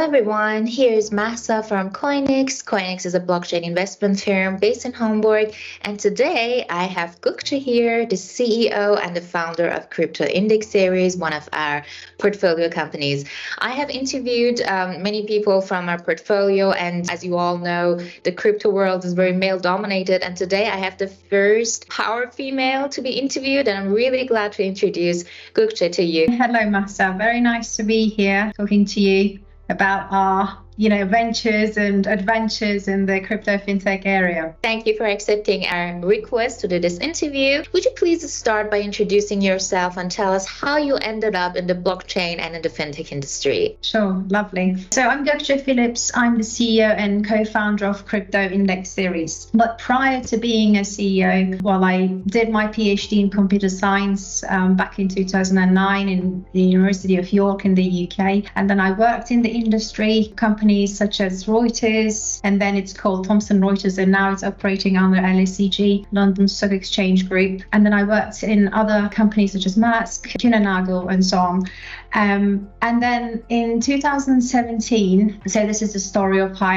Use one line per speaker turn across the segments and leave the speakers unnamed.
everyone, here's Mahsa from coinIX. coinIX is a blockchain investment firm based in Hamburg, and today I have Gökce here, the CEO and the founder of CryptoIndexSeries, one of our portfolio companies. I have interviewed many people from our portfolio, and as you all know, the crypto world is very male-dominated, and today I have the first power female to be interviewed, and I'm really glad to introduce Gökce to you.
Hello, Mahsa. Very nice to be here talking to you about our ventures and adventures in the crypto fintech area.
Thank you for accepting our request to do this interview. Would you please start by introducing yourself and tell us how you ended up in the blockchain and in the fintech industry?
Sure, lovely. So I'm Gökce Phillips. I'm the CEO and co-founder of CryptoIndexSeries. But prior to being a CEO, I did my PhD in computer science back in 2009 in the University of York in the UK. And then I worked in the industry, companies such as Reuters, and then it's called Thomson Reuters, and now it's operating under LSEG, London Stock Exchange Group. And then I worked in other companies such as Maersk, Kühne+Nagel, and so on. And then in 2017, so this is the story of how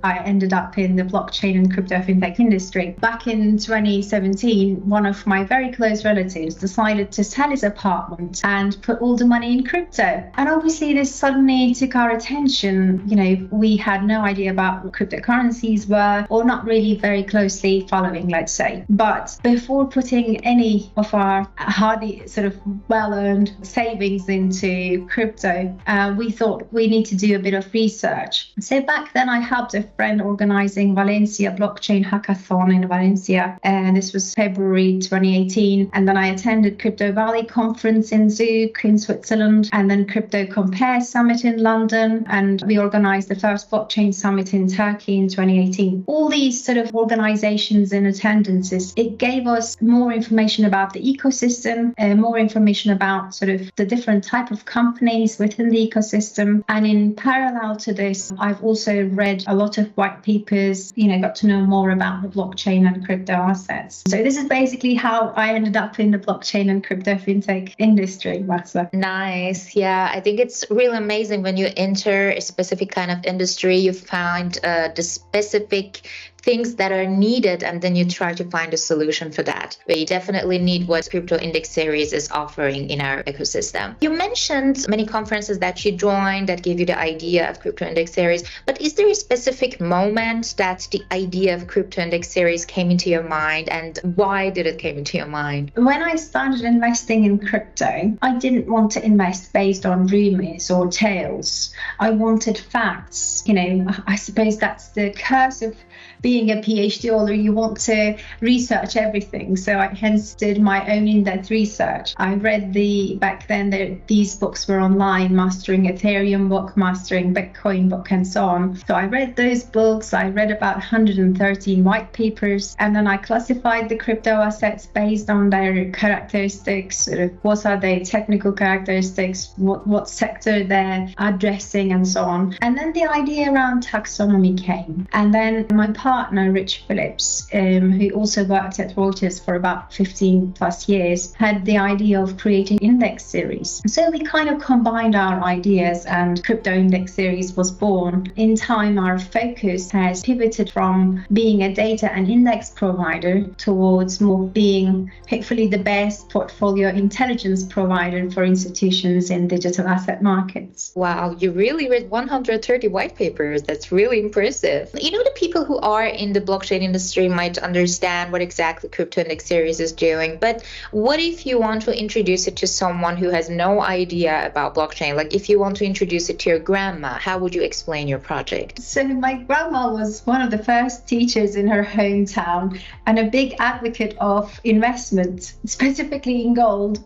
I ended up in the blockchain and crypto fintech industry. Back in 2017, one of my very close relatives decided to sell his apartment and put all the money in crypto. And obviously this suddenly took our attention. We had no idea about what cryptocurrencies were, or not really very closely following, let's say. But before putting any of our hardly sort of well-earned savings into crypto, we thought we need to do a bit of research. So back then I helped a friend organizing Valencia blockchain hackathon in Valencia, and this was February 2018. And then I attended Crypto Valley conference in Zug in Switzerland, and then Crypto Compare Summit in London, and we organized the first blockchain summit in Turkey in 2018. All these sort of organizations and attendances, it gave us more information about the ecosystem, more information about sort of the different type of companies within the ecosystem. And in parallel to this, I've also read a lot of white papers, got to know more about the blockchain and crypto assets. So this is basically how I ended up in the blockchain and crypto fintech industry, Mahsa.
Nice. Yeah, I think it's really amazing when you enter a specific kind of industry, you find the specific things that are needed, and then you try to find a solution for that. We definitely need what CryptoIndexSeries is offering in our ecosystem. You mentioned many conferences that you joined that gave you the idea of CryptoIndexSeries, but is there a specific moment that the idea of CryptoIndexSeries came into your mind, and why did it came into your mind?
When I started investing in crypto, I didn't want to invest based on rumors or tales. I wanted facts. I suppose that's the curse of being a PhD holder. You want to research everything. So I hence did my own in-depth research. I read back then these books were online, Mastering Ethereum book, Mastering Bitcoin book, and so on. So I read those books. I read about 113 white papers, and then I classified the crypto assets based on their characteristics, sort of what are their technical characteristics, what sector they're addressing, and so on. And then the idea around taxonomy came. And then my partner, Phillips, who also worked at Reuters for about 15 plus years, had the idea of creating index series. So we kind of combined our ideas, and CryptoIndexSeries was born. In time, our focus has pivoted from being a data and index provider towards more being hopefully the best portfolio intelligence provider for institutions in digital asset markets.
Wow, you really read 130 white papers. That's really impressive. The people who are in the blockchain industry might understand what exactly CryptoIndexSeries is doing, but what if you want to introduce it to someone who has no idea about blockchain? Like if you want to introduce it to your grandma, how would you explain your project?
So my grandma was one of the first teachers in her hometown and a big advocate of investment, specifically in gold.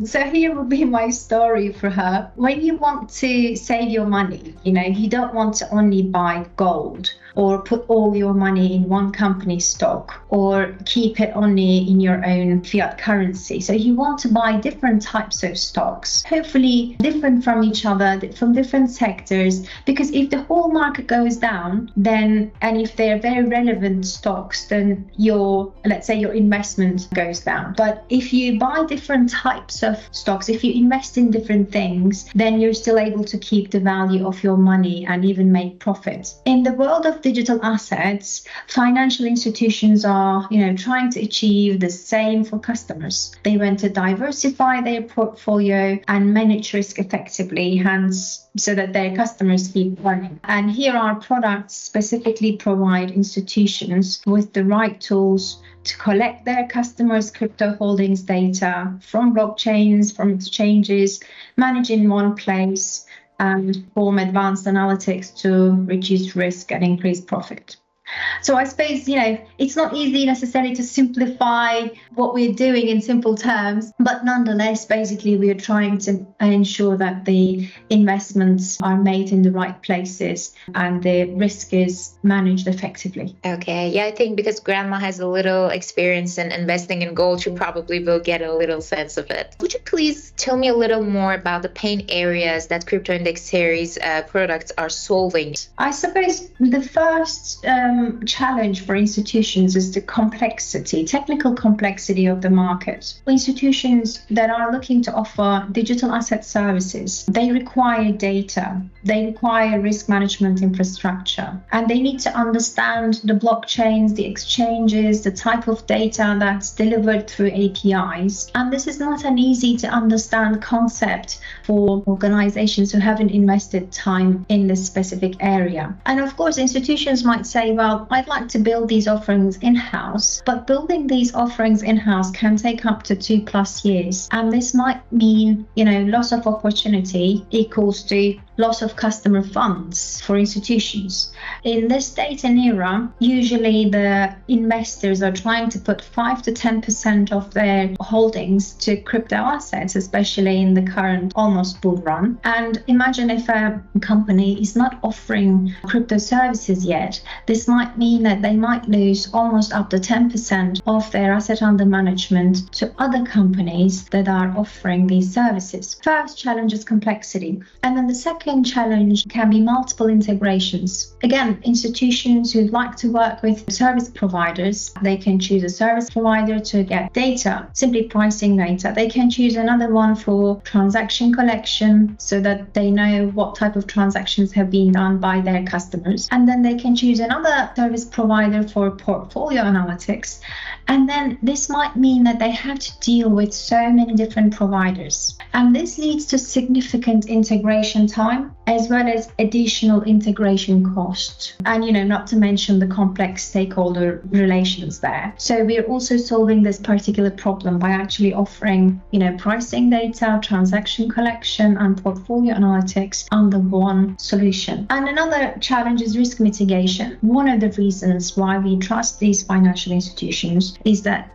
So here will be my story for her. When you want to save your money, you don't want to only buy gold or put all your money in one company stock, or keep it only in your own fiat currency. So you want to buy different types of stocks, hopefully different from each other, from different sectors, because if the whole market goes down, then, and if they're very relevant stocks, then let's say your investment goes down. But if you buy different types of stocks, if you invest in different things, then you're still able to keep the value of your money and even make profits. In the world of digital assets, financial institutions are, trying to achieve the same for customers. They want to diversify their portfolio and manage risk effectively, hence so that their customers keep running. And here our products specifically provide institutions with the right tools to collect their customers' crypto holdings data from blockchains, from exchanges, manage in one place, and perform advanced analytics to reduce risk and increase profit. So I suppose, it's not easy necessarily to simplify what we're doing in simple terms, but nonetheless, basically, we are trying to ensure that the investments are made in the right places and the risk is managed effectively.
Okay. Yeah, I think because Grandma has a little experience in investing in gold, you probably will get a little sense of it. Would you please tell me a little more about the pain areas that CryptoIndexSeries products are solving?
I suppose the first challenge for institutions is the technical complexity of the market. Institutions that are looking to offer digital asset services, they require data, they require risk management infrastructure, and they need to understand the blockchains, the exchanges, the type of data that's delivered through APIs. And this is not an easy to understand concept for organizations who haven't invested time in this specific area. And of course, institutions might say, well, I'd like to build these offerings in-house, but building these offerings in-house can take up to 2+ years. And this might mean, loss of opportunity equals to loss of customer funds for institutions. In this date and era, usually the investors are trying to put 5 to 10% of their holdings to crypto assets, especially in the current almost bull run. And imagine if a company is not offering crypto services yet, this might mean that they might lose almost up to 10% of their asset under management to other companies that are offering these services. First challenge is complexity. And then the second challenge can be multiple integrations. Again, institutions who like to work with service providers, they can choose a service provider to get data, simply pricing data. They can choose another one for transaction collection so that they know what type of transactions have been done by their customers. And then they can choose another service provider for portfolio analytics. And then this might mean that they have to deal with so many different providers. And this leads to significant integration time as well as additional integration costs. And, not to mention the complex stakeholder relations there. So we're also solving this particular problem by actually offering, pricing data, transaction collection, and portfolio analytics under one solution. And another challenge is risk mitigation. One of the reasons why we trust these financial institutions is that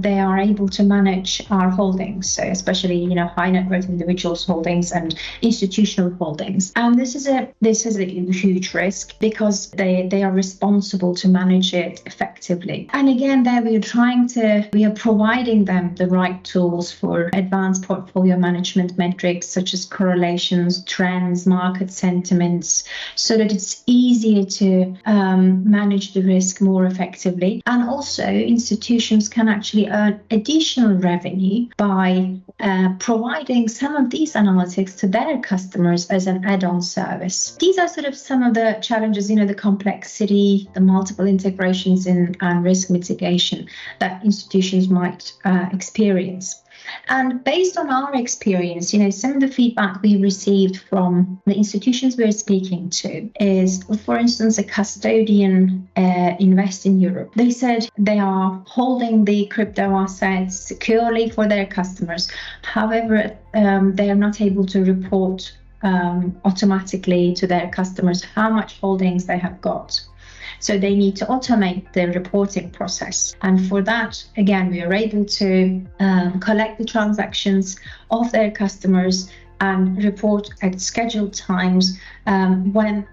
they are able to manage our holdings, so especially high net worth individuals' holdings and institutional holdings. And this is a huge risk because they are responsible to manage it effectively. And again, there we are providing them the right tools for advanced portfolio management metrics such as correlations, trends, market sentiments, so that it's easier to manage the risk more effectively. And also, institutions can actually earn additional revenue by providing some of these analytics to their customers as an add-on service. These are sort of some of the challenges, the complexity, the multiple integrations and risk mitigation that institutions might experience. And based on our experience, some of the feedback we received from the institutions we're speaking to is, for instance, a custodian invest in Europe. They said they are holding the crypto assets securely for their customers. However, they are not able to report automatically to their customers how much holdings they have got. So they need to automate the reporting process. And for that, again, we are able to collect the transactions of their customers and report at scheduled times when,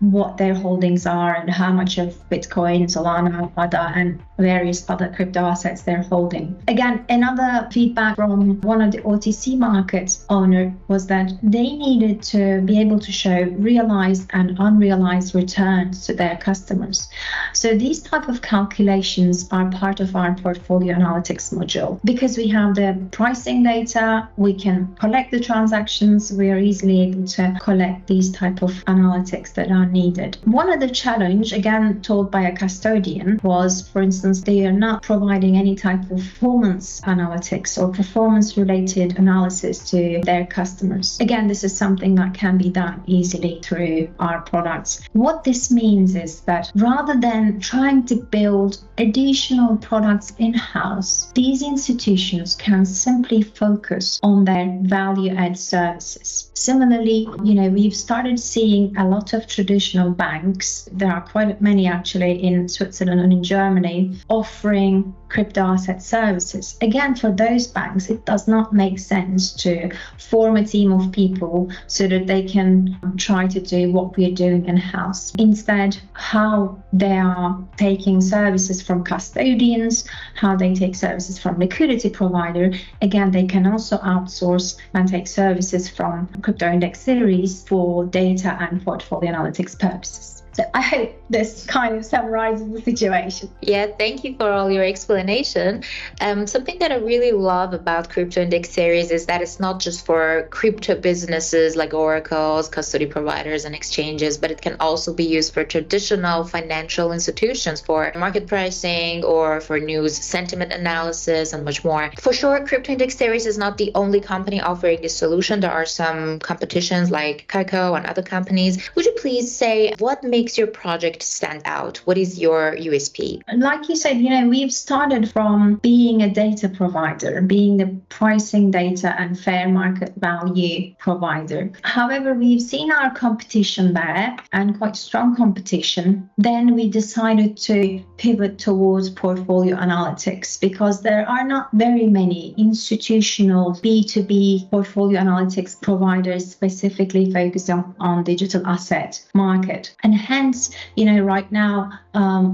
what their holdings are and how much of Bitcoin, Solana, ADA, and various other crypto assets they're holding. Again, another feedback from one of the OTC market owner was that they needed to be able to show realized and unrealized returns to their customers. So these type of calculations are part of our portfolio analytics module. Because we have the pricing data, we can collect the transactions, we are easily able to collect these type of analytics that are needed. One of the challenge, again told by a custodian, was, for instance, they are not providing any type of performance analytics or performance related analysis to their customers. Again, this is something that can be done easily through our products. What this means is that rather than trying to build additional products in-house, these institutions can simply focus on their value-add services. Similarly, we've started seeing a lot of traditional banks, there are quite many actually in Switzerland and in Germany, offering crypto asset services. Again, for those banks, it does not make sense to form a team of people so that they can try to do what we are doing in-house. Instead, how they are taking services from custodians, how they take services from liquidity provider, again, they can also outsource and take services from CryptoIndexSeries for data and portfolio analytics purposes. So I hope this kind of summarizes the situation.
Yeah, thank you for all your explanation. Something that I really love about CryptoIndexSeries is that it's not just for crypto businesses like oracles, custody providers, and exchanges, but it can also be used for traditional financial institutions for market pricing or for news sentiment analysis and much more. For sure, CryptoIndexSeries is not the only company offering this solution. There are some competitions like Kaiko and other companies. Would you please say what makes your project stand out? What is your USP?
Like you said, we've started from being a data provider, being the pricing data and fair market value provider. However, we've seen our competition there and quite strong competition. Then we decided to pivot towards portfolio analytics because there are not very many institutional B2B portfolio analytics providers specifically focused on digital asset market. And hence, right now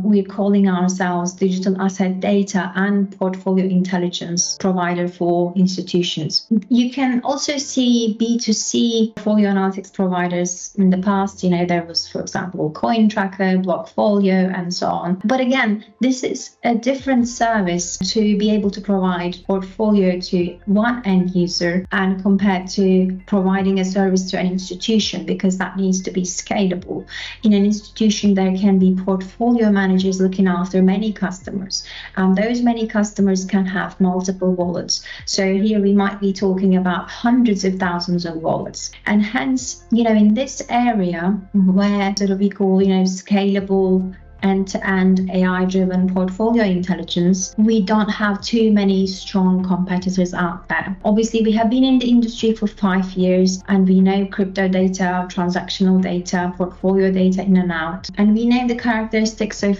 we're calling ourselves digital asset data and portfolio intelligence provider for institutions. You can also see B2C portfolio analytics providers in the past. There was, for example, CoinTracker, Blockfolio, and so on. But again, this is a different service to be able to provide portfolio to one end user and compared to providing a service to an institution, because that needs to be scalable. In an institution, there can be portfolio managers looking after many customers, and those many customers can have multiple wallets. So here we might be talking about hundreds of thousands of wallets. And hence, in this area where we call, scalable end-to-end AI-driven portfolio intelligence, we don't have too many strong competitors out there. Obviously, we have been in the industry for 5 years and we know crypto data, transactional data, portfolio data in and out. And we know the characteristics of,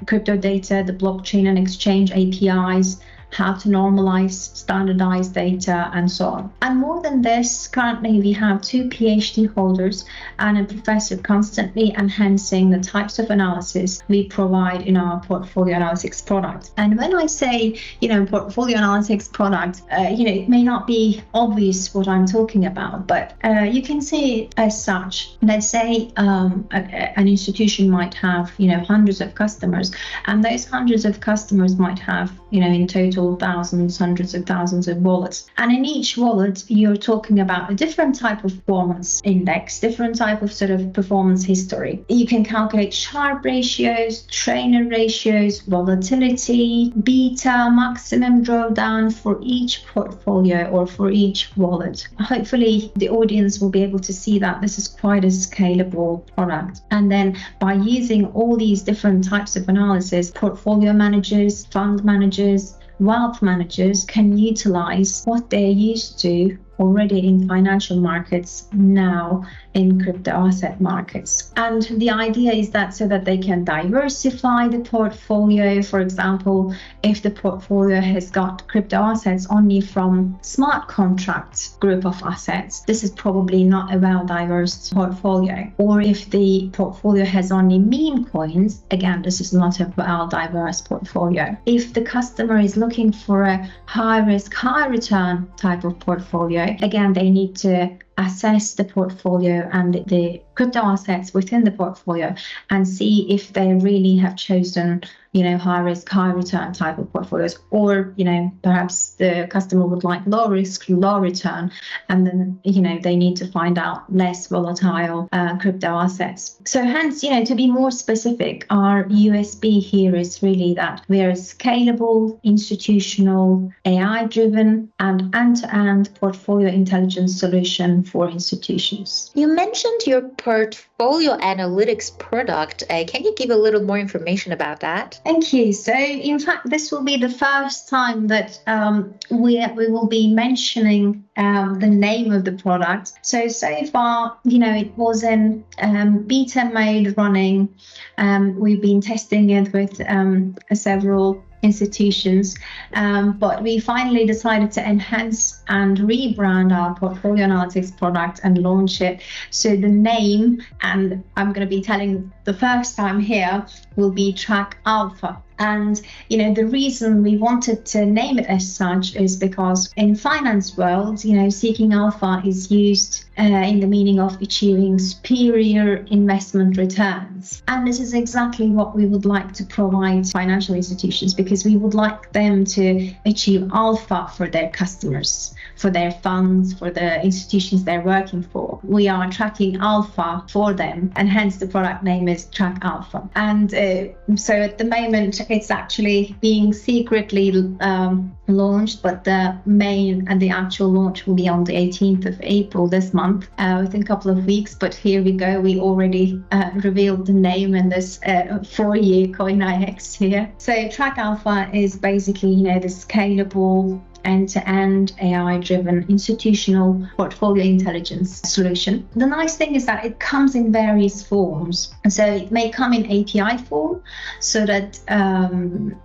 crypto data, the blockchain and exchange APIs, how to normalize, standardize data, and so on. And more than this, currently we have 2 PhD holders and a professor constantly enhancing the types of analysis we provide in our portfolio analytics product. And when I say, portfolio analytics product, it may not be obvious what I'm talking about, but you can see it as such. Let's say an institution might have, hundreds of customers, and those hundreds of customers might have, in total, thousands, hundreds of thousands of wallets. And in each wallet, you're talking about a different type of performance index, different type of performance history. You can calculate Sharpe ratios, trainer ratios, volatility, beta, maximum drawdown for each portfolio or for each wallet. Hopefully, the audience will be able to see that this is quite a scalable product. And then by using all these different types of analysis, portfolio managers, fund managers, wealth managers can utilize what they're used to already in financial markets, now in crypto asset markets. And the idea is that so that they can diversify the portfolio. For example, if the portfolio has got crypto assets only from smart contracts group of assets, this is probably not a well-diverse portfolio. Or if the portfolio has only meme coins, again, this is not a well-diverse portfolio. If the customer is looking for a high-risk, high-return type of portfolio, again, they need to assess the portfolio and the crypto assets within the portfolio and see if they really have chosen, high risk, high return type of portfolios, or, perhaps the customer would like low risk, low return, and then, they need to find out less volatile crypto assets. So hence, to be more specific, our USP here is really that we are a scalable, institutional, AI-driven, and end-to-end portfolio intelligence solution for institutions.
You mentioned your portfolio analytics product. Can you give a little more information about that?
Thank you. So, in fact, this will be the first time that we will be mentioning the name of the product. So far, it was in beta mode running. We've been testing it with several institutions, but we finally decided to enhance and rebrand our portfolio analytics product and launch it. So the name, and I'm going to be telling the first time here, will be Trac Alpha. And, the reason we wanted to name it as such is because in finance world, seeking alpha is used in the meaning of achieving superior investment returns. And this is exactly what we would like to provide financial institutions, because we would like them to achieve alpha for their customers, for their funds, for the institutions they're working for. We are tracking alpha for them, and hence the product name is Trac Alpha. And so at the moment, it's actually being secretly launched, but the main and the actual launch will be on the 18th of April this month, within a couple of weeks. But here we go, we already revealed the name in this 4-year coinIX here. So Trac Alpha is basically, the scalable, end-to-end AI-driven institutional portfolio intelligence solution. The nice thing is that it comes in various forms. So it may come in API form, so that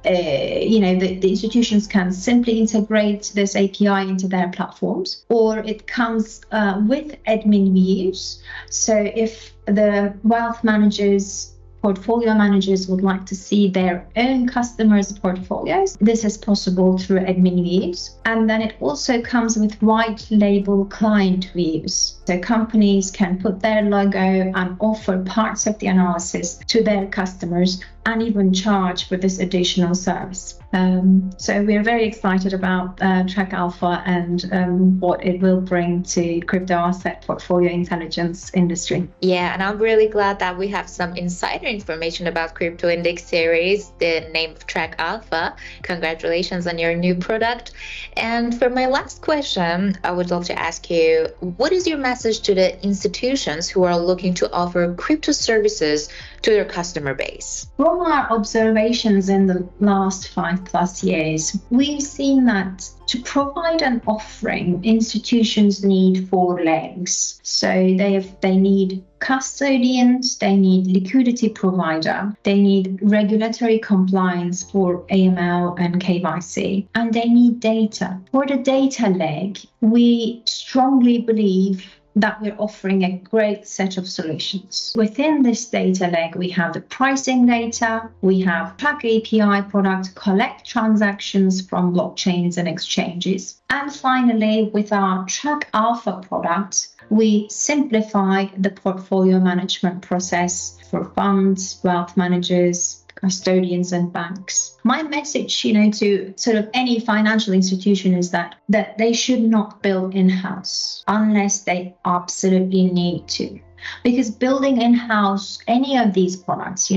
the institutions can simply integrate this API into their platforms, or it comes with admin views. So if the wealth managers, portfolio managers would like to see their own customers' portfolios, this is possible through admin views. And then it also comes with white label client views. So companies can put their logo and offer parts of the analysis to their customers and even charge for this additional service. So we're very excited about Trac Alpha and what it will bring to crypto asset portfolio intelligence industry.
Yeah, and I'm really glad that we have some insider information about CryptoIndexSeries, the name of Trac Alpha. Congratulations on your new product. And for my last question, I would love to ask you, what is your message to the institutions who are looking to offer crypto services to their customer base?
From our observations in the last 5+ years, we've seen that to provide an offering, institutions need 4 legs. So they need custodians, they need liquidity provider, they need regulatory compliance for AML and KYC, and they need data. For the data leg, we strongly believe that we're offering a great set of solutions. Within this data leg, we have the pricing data, we have Trac API product, collect transactions from blockchains and exchanges. And finally, with our Trac Alpha product, we simplify the portfolio management process for funds, wealth managers, custodians and banks. My message, to sort of any financial institution is that they should not build in-house unless they absolutely need to. Because building in-house any of these products,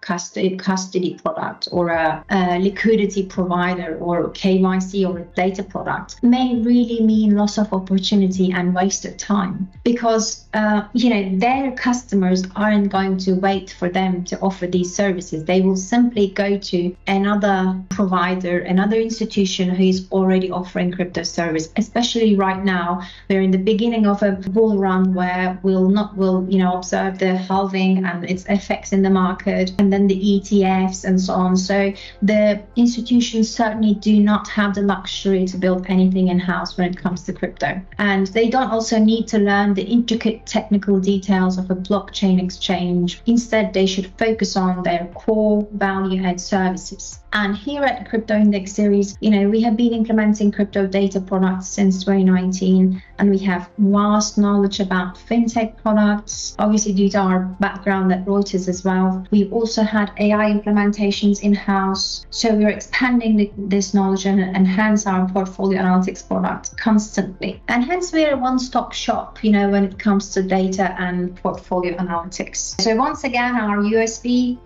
custody product or a liquidity provider or KYC or a data product may really mean loss of opportunity and waste of time, because their customers aren't going to wait for them to offer these services. They will simply go to another provider, another institution who is already offering crypto service. Especially right now, we're in the beginning of a bull run where we'll observe the halving and its effects in the market, and then the ETFs and so on. So the institutions certainly do not have the luxury to build anything in-house when it comes to crypto. And they don't also need to learn the intricate technical details of a blockchain exchange. Instead, they should focus on their core value-add services. And here at CryptoIndexSeries, we have been implementing crypto data products since 2019, and we have vast knowledge about fintech products, obviously due to our background at Reuters as well. We've also had AI implementations in-house, so we're expanding this knowledge and enhance our portfolio analytics product constantly. And hence we're a one-stop shop, when it comes to data and portfolio analytics. So once again, our USP,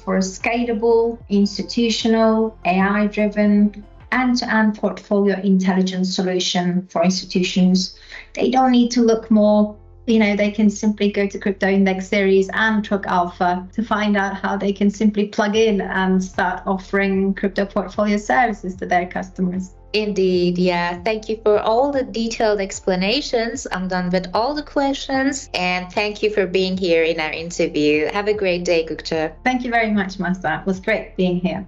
for a scalable, institutional, AI-driven, end-to-end portfolio intelligence solution for institutions. They don't need to look more. They can simply go to CryptoIndexSeries and Trac Alpha to find out how they can simply plug in and start offering crypto portfolio services to their customers.
Indeed, yeah. Thank you for all the detailed explanations. I'm done with all the questions, and thank you for being here in our interview. Have a great day, Gökce.
Thank you very much, Mahsa. It was great being here.